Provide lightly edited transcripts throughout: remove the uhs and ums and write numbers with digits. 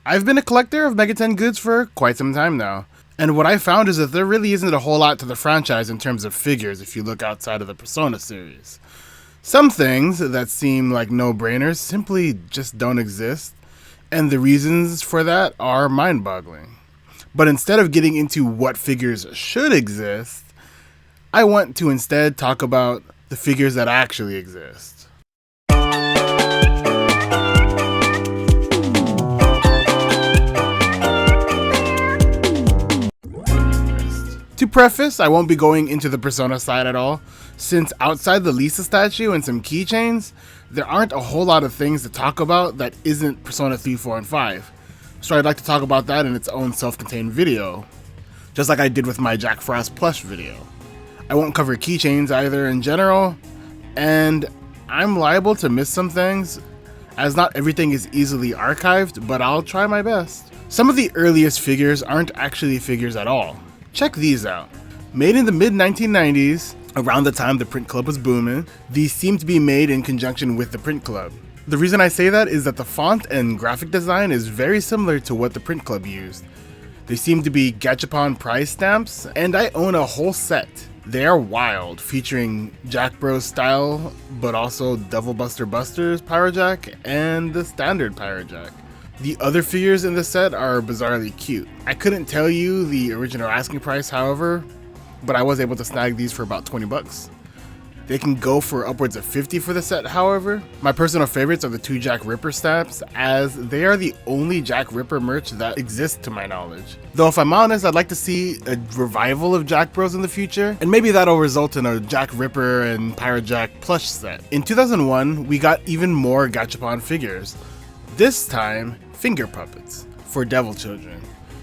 I've been a collector of Megaten goods for quite some time now, and what I found is that there really isn't a whole lot to the franchise in terms of figures if you look outside of the Persona series. Some things that seem like no-brainers simply just don't exist, and the reasons for that are mind-boggling. But instead of getting into what figures should exist, I want to instead talk about the figures that actually exist. To preface, I won't be going into the Persona side at all, since outside the Lisa statue and some keychains, there aren't a whole lot of things to talk about that isn't Persona 3, 4, and 5. So I'd like to talk about that in its own self-contained video, just like I did with my Jack Frost plush video. I won't cover keychains either in general, and I'm liable to miss some things, as not everything is easily archived, but I'll try my best. Some of the earliest figures aren't actually figures at all. Check these out. Made in the mid-1990s, around the time the print club was booming, these seem to be made in conjunction with the print club. The reason I say that is that the font and graphic design is very similar to what the print club used. They seem to be Gachapon prize stamps, and I own a whole set. They are wild, featuring Jack Bros style, but also Devil Buster Buster's Pyrojack and the standard Pyrojack. The other figures in the set are bizarrely cute. I couldn't tell you the original asking price, however, but I was able to snag these for about 20 bucks. They can go for upwards of 50 for the set, however. My personal favorites are the two Jack Ripper stamps, as they are the only Jack Ripper merch that exists to my knowledge. Though if I'm honest, I'd like to see a revival of Jack Bros in the future, and maybe that'll result in a Jack Ripper and Pyrojack plush set. In 2001, we got even more Gachapon figures. This time, finger puppets for Devil Children,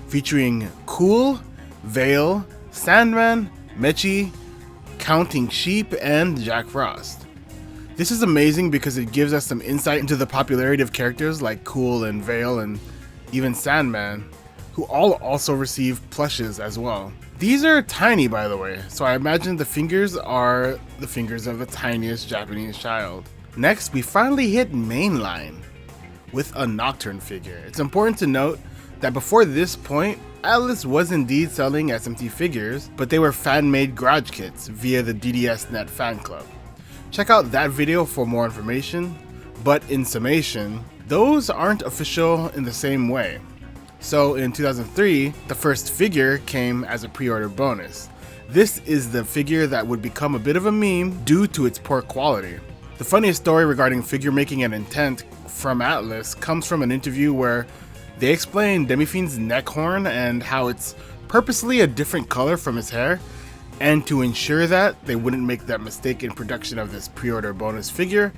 featuring Cool, Veil, Sandman, Mechi, Counting Sheep, and Jack Frost. This is amazing because it gives us some insight into the popularity of characters like Cool and Veil and even Sandman, who all also receive plushes as well. These are tiny, by the way, so I imagine the fingers are the fingers of the tiniest Japanese child. Next, we finally hit mainline with a Nocturne figure. It's important to note that before this point, Atlas was indeed selling SMT figures, but they were fan-made garage kits via the DDSnet fan club. Check out that video for more information, but in summation, those aren't official in the same way. So in 2003, the first figure came as a pre-order bonus. This is the figure that would become a bit of a meme due to its poor quality. The funniest story regarding figure making and intent from Atlas comes from an interview where they explain Demifiend's neck horn and how it's purposely a different color from his hair, and to ensure that they wouldn't make that mistake in production of this pre-order bonus figure,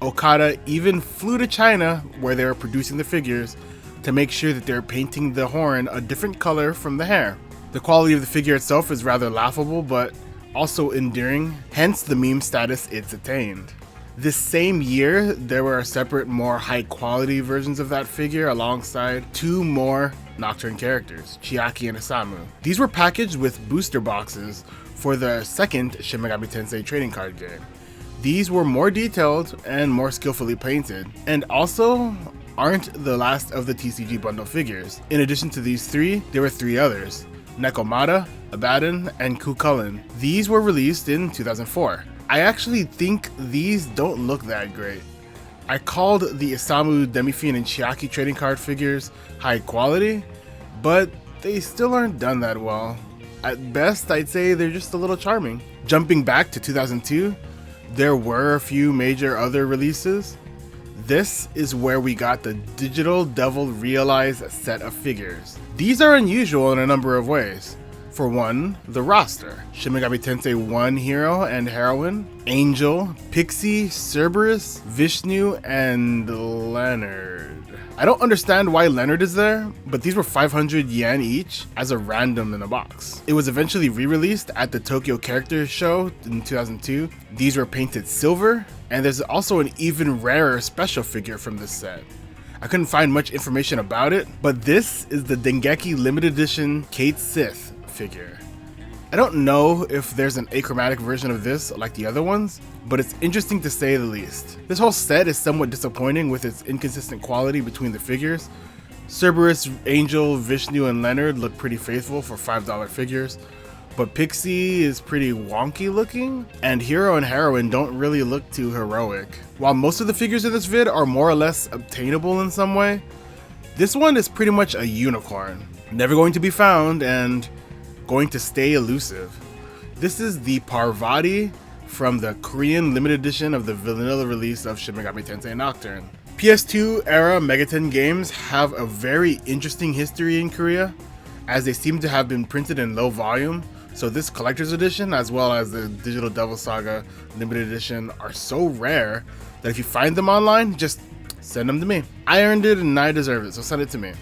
Okada even flew to China where they were producing the figures to make sure that they're painting the horn a different color from the hair. The quality of the figure itself is rather laughable, but also endearing, hence the meme status it's attained. This same year, there were separate, more high-quality versions of that figure alongside two more Nocturne characters, Chiaki and Isamu. These were packaged with booster boxes for the second Shin Megami Tensei trading card game. These were more detailed and more skillfully painted, and also aren't the last of the TCG bundle figures. In addition to these three, there were three others, Nekomata, Abaddon, and Kukulin. These were released in 2004. I actually think these don't look that great. I called the Isamu, Demifiend, and Chiaki trading card figures high quality, but they still aren't done that well. At best, I'd say they're just a little charming. Jumping back to 2002, there were a few major other releases. This is where we got the Digital Devil Realize set of figures. These are unusual in a number of ways. For one, the roster. Shin Megami Tensei 1 hero and heroine, Angel, Pixie, Cerberus, Vishnu, and Leonard. I don't understand why Leonard is there, but these were 500 yen each as a random in a box. It was eventually re-released at the Tokyo Character Show in 2002. These were painted silver, and there's also an even rarer special figure from this set. I couldn't find much information about it, but this is the Dengeki limited edition Kate Sith figure. I don't know if there's an achromatic version of this like the other ones, but it's interesting to say the least. This whole set is somewhat disappointing with its inconsistent quality between the figures, Cerberus, Angel, Vishnu, and Leonard look pretty faithful for $5 figures, but Pixie is pretty wonky looking, and Hero and Heroine don't really look too heroic. While most of the figures in this vid are more or less obtainable in some way, this one is pretty much a unicorn. Never going to be found and going to stay elusive. This is the Parvati from the Korean limited edition of the vanilla release of Shin Megami Tensei Nocturne. PS2 era Megaten games have a very interesting history in Korea, as they seem to have been printed in low volume, so this collector's edition as well as the Digital Devil Saga limited edition are so rare that if you find them online, just send them to me. I earned it and I deserve it, so send it to me.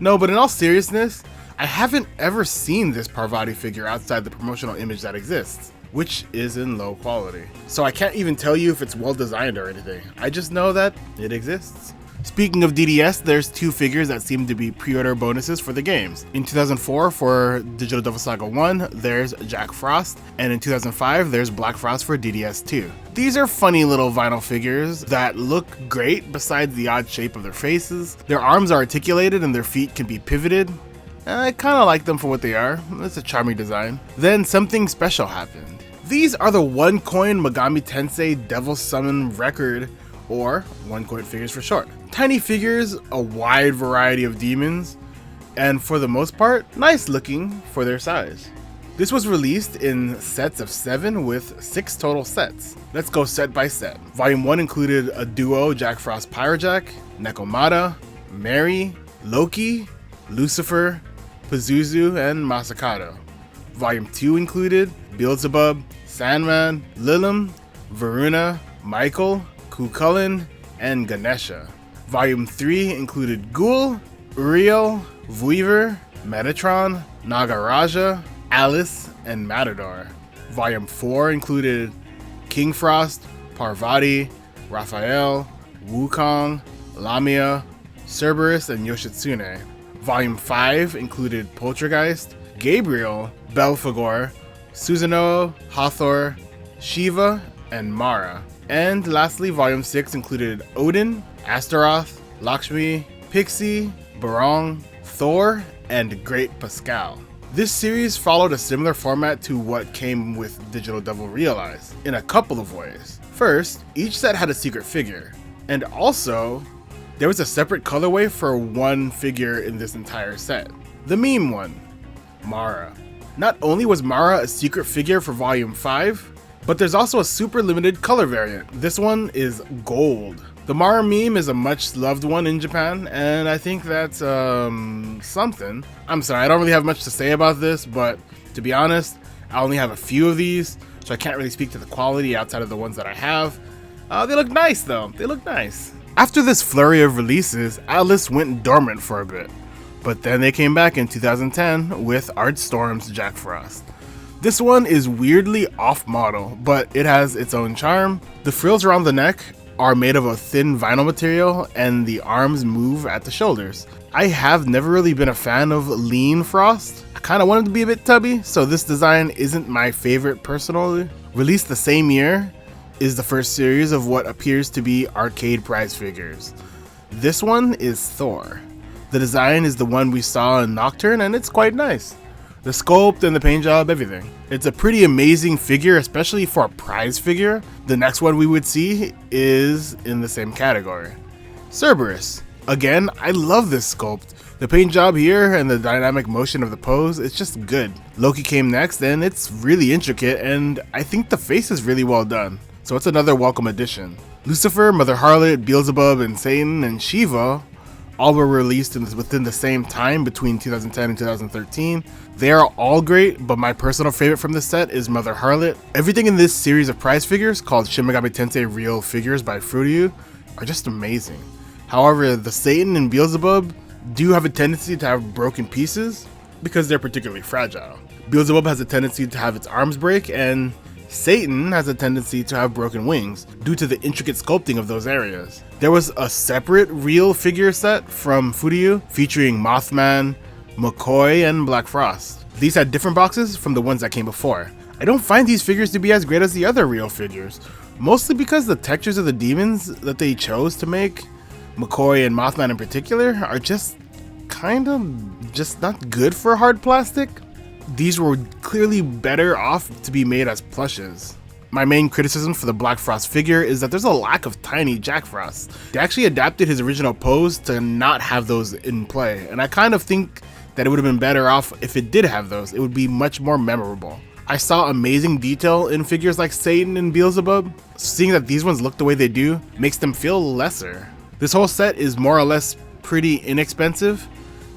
No, but in all seriousness, I haven't ever seen this Parvati figure outside the promotional image that exists, which is in low quality. So I can't even tell you if it's well designed or anything. I just know that it exists. Speaking of DDS, there's two figures that seem to be pre-order bonuses for the games. In 2004 for Digital Devil Saga 1, there's Jack Frost, and in 2005 there's Black Frost for DDS 2. These are funny little vinyl figures that look great besides the odd shape of their faces. Their arms are articulated and their feet can be pivoted. I kinda like them for what they are. It's a charming design. Then something special happened. These are the 1 coin Megami Tensei Devil Summon Record, or 1 coin figures for short. Tiny figures, a wide variety of demons, and for the most part, nice looking for their size. This was released in sets of 7 with 6 total sets. Let's go set by set. Volume 1 included a duo Jack Frost Pyrojack, Nekomata, Mary, Loki, Lucifer, Pazuzu, and Masakado. Volume 2 included Beelzebub, Sandman, Lilim, Varuna, Michael, Cucullin, and Ganesha. Volume 3 included Ghoul, Uriel, Weaver, Metatron, Nagaraja, Alice, and Matador. Volume 4 included King Frost, Parvati, Raphael, Wukong, Lamia, Cerberus, and Yoshitsune. Volume 5 included Poltergeist, Gabriel, Belphegor, Susanoo, Hathor, Shiva, and Mara. And lastly, Volume 6 included Odin, Astaroth, Lakshmi, Pixie, Barong, Thor, and Great Pascal. This series followed a similar format to what came with Digital Devil Realize, in a couple of ways. First, each set had a secret figure, and also, there was a separate colorway for 1 figure in this entire set. The meme one, Mara. Not only was Mara a secret figure for Volume 5, but there's also a super limited color variant. This one is gold. The Mara meme is a much loved one in Japan, and I think that's something. I'm sorry, I don't really have much to say about this, but to be honest, I only have a few of these, so I can't really speak to the quality outside of the ones that I have. They look nice though, they look nice. After this flurry of releases, Atlas went dormant for a bit, but then they came back in 2010 with Artstorm's Jack Frost. This one is weirdly off-model, but it has its own charm. The frills around the neck are made of a thin vinyl material, and the arms move at the shoulders. I have never really been a fan of lean Frost. I kind of want him to be a bit tubby, so this design isn't my favorite personally. Released the same year is the first series of what appears to be arcade prize figures. This one is Thor. The design is the one we saw in Nocturne, and it's quite nice. The sculpt and the paint job, everything. It's a pretty amazing figure, especially for a prize figure. The next one we would see is in the same category. Cerberus. Again, I love this sculpt. The paint job here and the dynamic motion of the pose, it's just good. Loki came next, and it's really intricate, and I think the face is really well done. So it's another welcome addition. Lucifer, Mother Harlot, Beelzebub, and Satan, and Shiva all were released within the same time between 2010 and 2013. They are all great, but my personal favorite from this set is Mother Harlot. Everything in this series of prize figures, called Shin Megami Tensei Real Figures by Fruitiu, are just amazing. However, the Satan and Beelzebub do have a tendency to have broken pieces because they're particularly fragile. Beelzebub has a tendency to have its arms break, and Satan has a tendency to have broken wings due to the intricate sculpting of those areas. There was a separate real figure set from Fruitiu featuring Mothman, McCoy, and Black Frost. These had different boxes from the ones that came before. I don't find these figures to be as great as the other real figures, mostly because the textures of the demons that they chose to make McCoy and Mothman in particular, are just not good for hard plastic. These were clearly better off to be made as plushes. My main criticism for the Black Frost figure is that there's a lack of tiny Jack Frost. They actually adapted his original pose to not have those in play, and I kind of think that it would have been better off if it did have those. It would be much more memorable. I saw amazing detail in figures like Satan and Beelzebub. Seeing that these ones look the way they do makes them feel lesser. This whole set is more or less pretty inexpensive,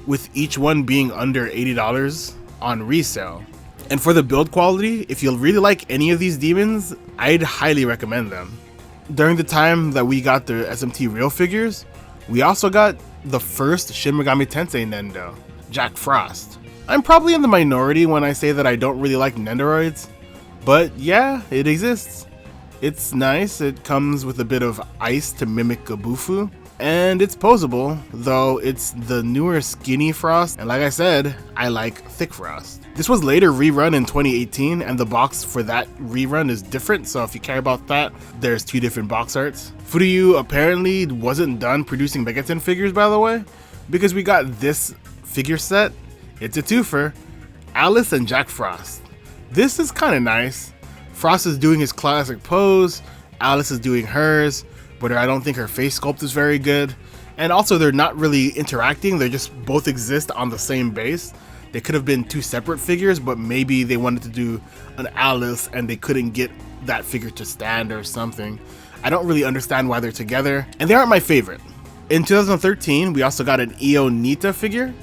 with each one being under $80 on resale. And for the build quality, if you really like any of these demons, I'd highly recommend them. During the time that we got the SMT real figures, we also got the first Shin Megami Tensei Nendo, Jack Frost. I'm probably in the minority when I say that I don't really like Nendoroids, but yeah, it exists. It's nice, it comes with a bit of ice to mimic a Bufu, and it's posable, though it's the newer skinny Frost, and like I said, I like thick Frost. This was later rerun in 2018, and the box for that rerun is different, so if you care about that, there's 2 different box arts. Furyu apparently wasn't done producing Megaten figures, by the way, because we got this figure set. It's a twofer, Alice and Jack Frost. This is kind of nice. Frost is doing his classic pose, Alice is doing hers, but I don't think her face sculpt is very good. And also they're not really interacting, they just both exist on the same base. They could have been 2 separate figures, but maybe they wanted to do an Alice and they couldn't get that figure to stand or something. I don't really understand why they're together, and they aren't my favorite. In 2013, we also got an Io Nita figure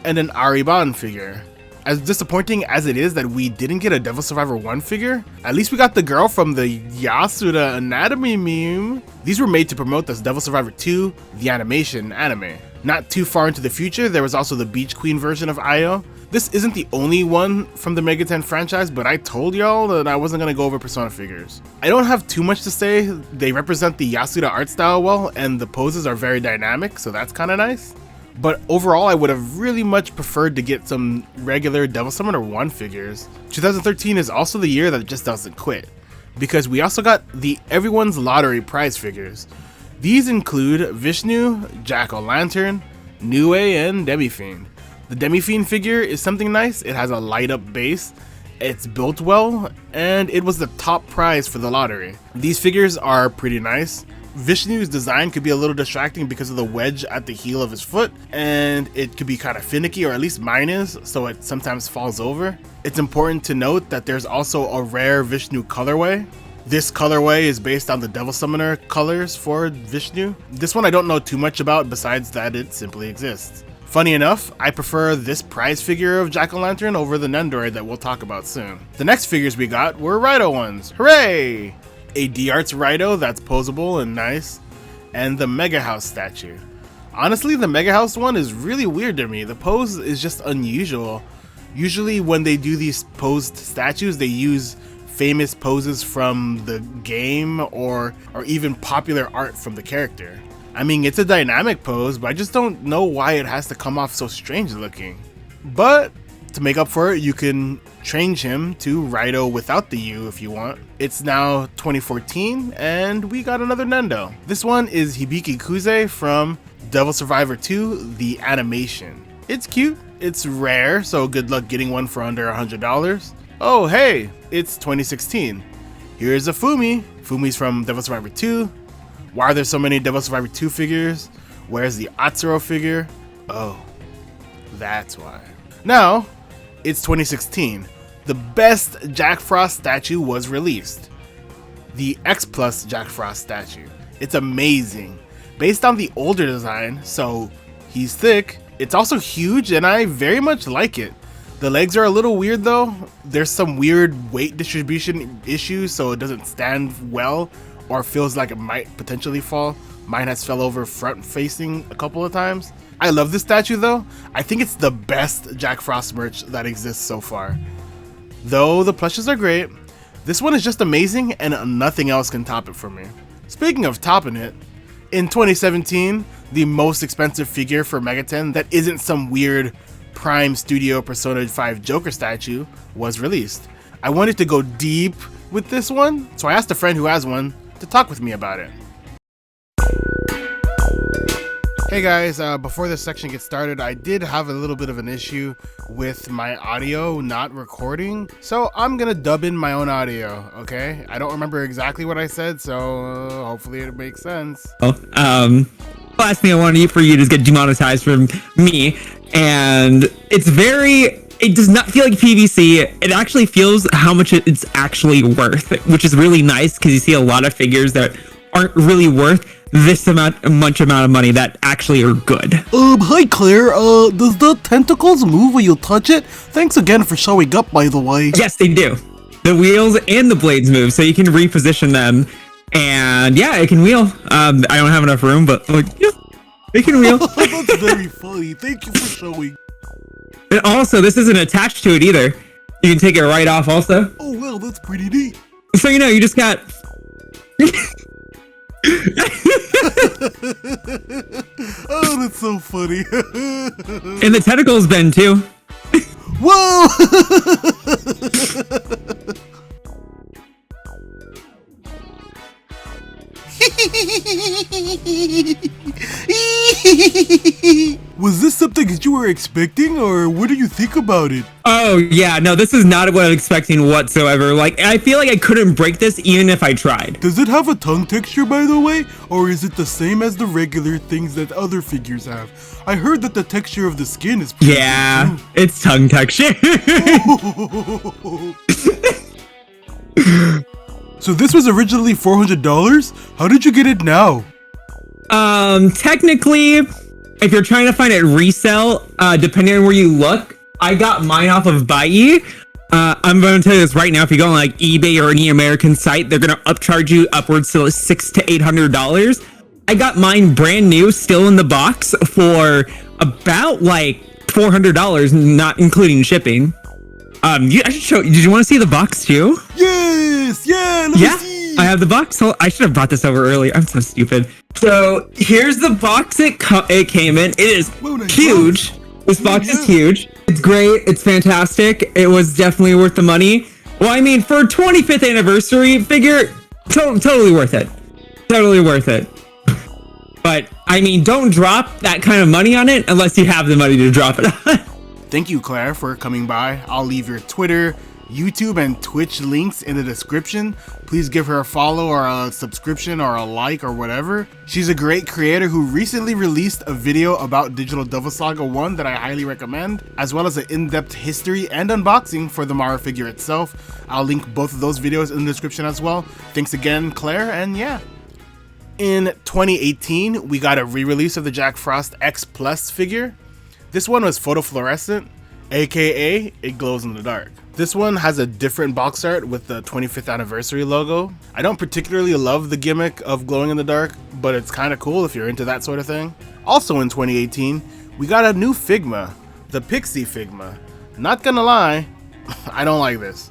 and an Ariban figure. As disappointing as it is that we didn't get a Devil Survivor 1 figure, at least we got the girl from the Yasuda anatomy meme. These were made to promote the Devil Survivor 2, the animation anime. Not too far into the future, there was also the Beach Queen version of Io. This isn't the only one from the Megaten franchise, but I told y'all that I wasn't gonna go over Persona figures. I don't have too much to say. They represent the Yasuda art style well, and the poses are very dynamic, so that's kinda nice. But overall, I would have really much preferred to get some regular Devil Summoner 1 figures. 2013 is also the year that just doesn't quit, because we also got the Everyone's Lottery prize figures. These include Vishnu, Jack-O-Lantern, Nue, and Demi-Fiend. The Demi-Fiend figure is something nice. It has a light up base, it's built well, and it was the top prize for the lottery. These figures are pretty nice. Vishnu's design could be a little distracting because of the wedge at the heel of his foot, and it could be kind of finicky, or at least mine is, so it sometimes falls over. It's important to note that there's also a rare Vishnu colorway. This colorway is based on the Devil Summoner colors for Vishnu. This one I don't know too much about besides that it simply exists. Funny enough, I prefer this prize figure of Jack-O-Lantern over the Nendoroid that we'll talk about soon. The next figures we got were Raito ones. Hooray! A D-Arts Raito that's posable and nice, and the Mega House statue. Honestly, the Mega House one is really weird to me. The pose is just unusual. Usually when they do these posed statues, they use famous poses from the game or even popular art from the character. I mean, it's a dynamic pose, but I just don't know why it has to come off so strange looking. But to make up for it, you can change him to Raito without the U if you want. It's now 2014, and we got another Nendo. This one is Hibiki Kuze from Devil Survivor 2, the animation. It's cute, it's rare, so good luck getting one for under $100. Oh hey, it's 2016. Here's a Fumi. Fumi's from Devil Survivor 2. Why are there so many Devil Survivor 2 figures? Where's the Atsuro figure? Oh, that's why. Now, it's 2016. The best Jack Frost statue was released. The X Plus Jack Frost statue. It's amazing. Based on the older design, so he's thick. It's also huge and I very much like it. The legs are a little weird though. There's some weird weight distribution issues, so it doesn't stand well or feels like it might potentially fall. Mine has fell over front facing a couple of times. I love this statue though. I think it's the best Jack Frost merch that exists so far. Though the plushes are great, this one is just amazing and nothing else can top it for me. Speaking of topping it, in 2017, the most expensive figure for Megaten that isn't some weird Prime Studio Persona 5 Joker statue was released. I wanted to go deep with this one, so I asked a friend who has one to talk with me about it. Hey guys, before this section gets started, I did have a little bit of an issue with my audio not recording, so I'm gonna dub in my own audio, okay? I don't remember exactly what I said, so hopefully it makes sense. Last thing I wanted for you to get demonetized from me, and it does not feel like PVC. It actually feels how much it's actually worth, which is really nice because you see a lot of figures that aren't really worth this much amount of money that actually are good. Hi Claire, does the tentacles move when you touch it? Thanks again for showing up, by the way. Yes, they do. The wheels and the blades move, so you can reposition them. And yeah, it can wheel. I don't have enough room, but yeah, it can wheel. That's very funny. Thank you for showing. And also, this isn't attached to it either. You can take it right off also. Oh well, that's pretty neat. So you just got... Oh, that's so funny. And the tentacles bend too. Whoa! Was this something that you were expecting, or what do you think about it? Oh yeah, no, this is not what I'm expecting whatsoever. Like, I feel like I couldn't break this even if I tried. Does it have a tongue texture, by the way, or is it the same as the regular things that other figures have? I heard that the texture of the skin is pretty yeah, good too. it's tongue texture. So this was originally $400? How did you get it now? Technically, if you're trying to find it resell, depending on where you look, I got mine off of Buy. I'm going to tell you this right now. If you go on like eBay or any American site, they're going to upcharge you upwards to $600 to $800. I got mine brand new, still in the box, for about like $400, not including shipping. I should show. Did you want to see the box too? Yes, yeah, let me see. I have the box. I should have brought this over earlier. I'm so stupid. So here's the box it came in. It is huge. This box is huge. It's great. It's fantastic. It was definitely worth the money. Well, I mean, for a 25th anniversary figure, totally worth it. Totally worth it. But I mean, don't drop that kind of money on it unless you have the money to drop it on. Thank you, Claire, for coming by. I'll leave your Twitter, YouTube, and Twitch links in the description. Please give her a follow or a subscription or a like or whatever. She's a great creator who recently released a video about Digital Devil Saga 1 that I highly recommend, as well as an in-depth history and unboxing for the Mara figure itself. I'll link both of those videos in the description as well. Thanks again, Claire, and yeah. In 2018, we got a re-release of the Jack Frost X Plus figure. This one was photofluorescent, aka it glows in the dark. This one has a different box art with the 25th anniversary logo. I don't particularly love the gimmick of glowing in the dark, but it's kind of cool if you're into that sort of thing. Also in 2018, we got a new Figma, the Pixie Figma. Not gonna lie, I don't like this.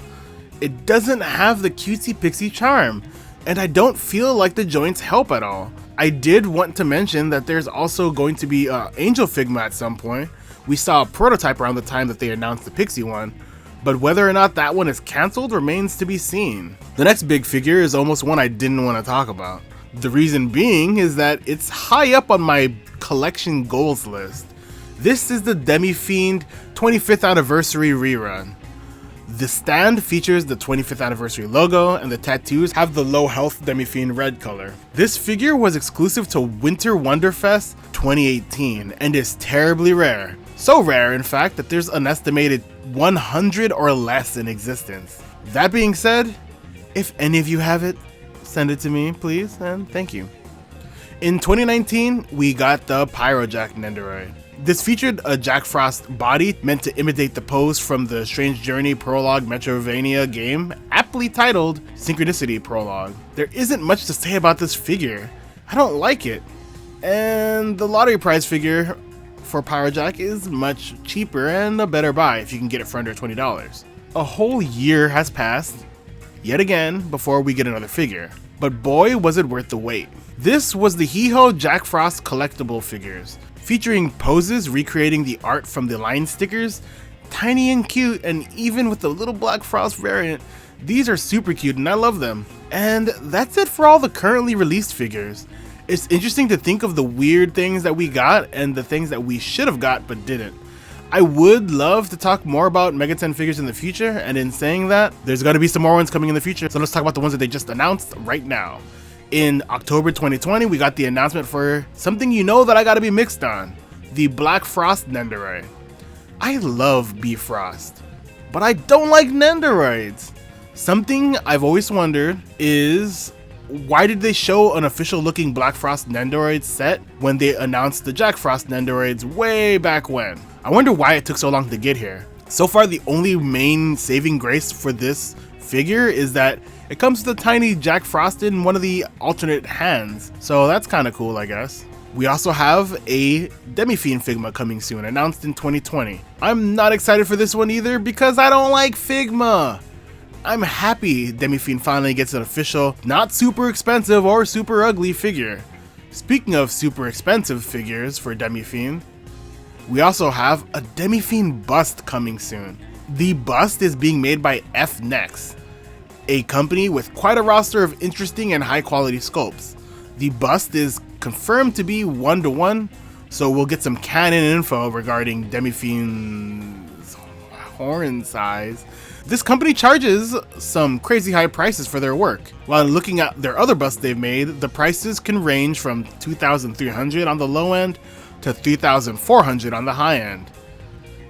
It doesn't have the cutesy pixie charm, and I don't feel like the joints help at all. I did want to mention that there's also going to be Angel Figma at some point. We saw a prototype around the time that they announced the Pixie one, but whether or not that one is cancelled remains to be seen. The next big figure is almost one I didn't want to talk about. The reason being is that it's high up on my collection goals list. This is the Demi-Fiend 25th anniversary rerun. The stand features the 25th anniversary logo, and the tattoos have the low health Demi-Fiend red color. This figure was exclusive to Winter Wonderfest 2018 and is terribly rare. So rare, in fact, that there's an estimated 100 or less in existence. That being said, if any of you have it, send it to me, please, and thank you. In 2019, we got the Pyrojack Nendoroid. This featured a Jack Frost body meant to imitate the pose from the Strange Journey Prologue Metrovania game, aptly titled Synchronicity Prologue. There isn't much to say about this figure. I don't like it. And the lottery prize figure for Pyrojack is much cheaper and a better buy if you can get it for under $20. A whole year has passed, yet again, before we get another figure. But boy, was it worth the wait. This was the Hee-Ho Jack Frost collectible figures, featuring poses recreating the art from the line stickers. Tiny and cute, and even with the little Black Frost variant, these are super cute and I love them. And that's it for all the currently released figures. It's interesting to think of the weird things that we got and the things that we should have got but didn't. I would love to talk more about Mega 10 figures in the future, and in saying that, there's going to be some more ones coming in the future, so let's talk about the ones that they just announced right now. In October 2020, we got the announcement for something you know that I gotta be mixed on, the Black Frost Nendoroid. I love Bifrost, but I don't like Nendoroids. Something I've always wondered is, why did they show an official looking Black Frost Nendoroid set when they announced the Jack Frost Nendoroids way back when? I wonder why it took so long to get here. So far, the only main saving grace for this figure is that it comes with a tiny Jack Frost in one of the alternate hands, so that's kind of cool, I guess. We also have a Demi-Fiend Figma coming soon, announced in 2020. I'm not excited for this one either because I don't like Figma. I'm happy Demi-Fiend finally gets an official, not super expensive or super ugly figure. Speaking of super expensive figures for Demi-Fiend, we also have a Demi-Fiend bust coming soon. The bust is being made by F-Nex, a company with quite a roster of interesting and high quality sculpts. The bust is confirmed to be 1-to-1, so we'll get some canon info regarding Demi-Fiend's horn size. This company charges some crazy high prices for their work. While looking at their other busts they've made, the prices can range from $2,300 on the low end to $3,400 on the high end.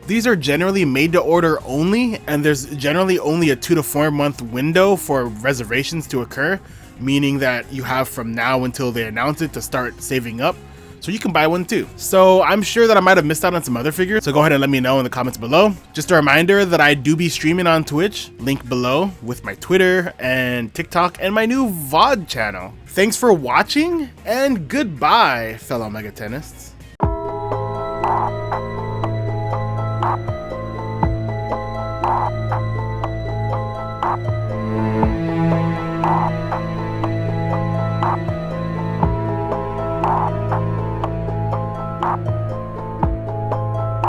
These are generally made to order only, and there's generally only a 2 to 4 month window for reservations to occur, meaning that you have from now until they announce it to start saving up, so you can buy one too. So I'm sure that I might have missed out on some other figures, so go ahead and let me know in the comments below. Just a reminder that I do be streaming on Twitch, link below, with my Twitter and TikTok and my new VOD channel. Thanks for watching, and goodbye, fellow Mega Tennists.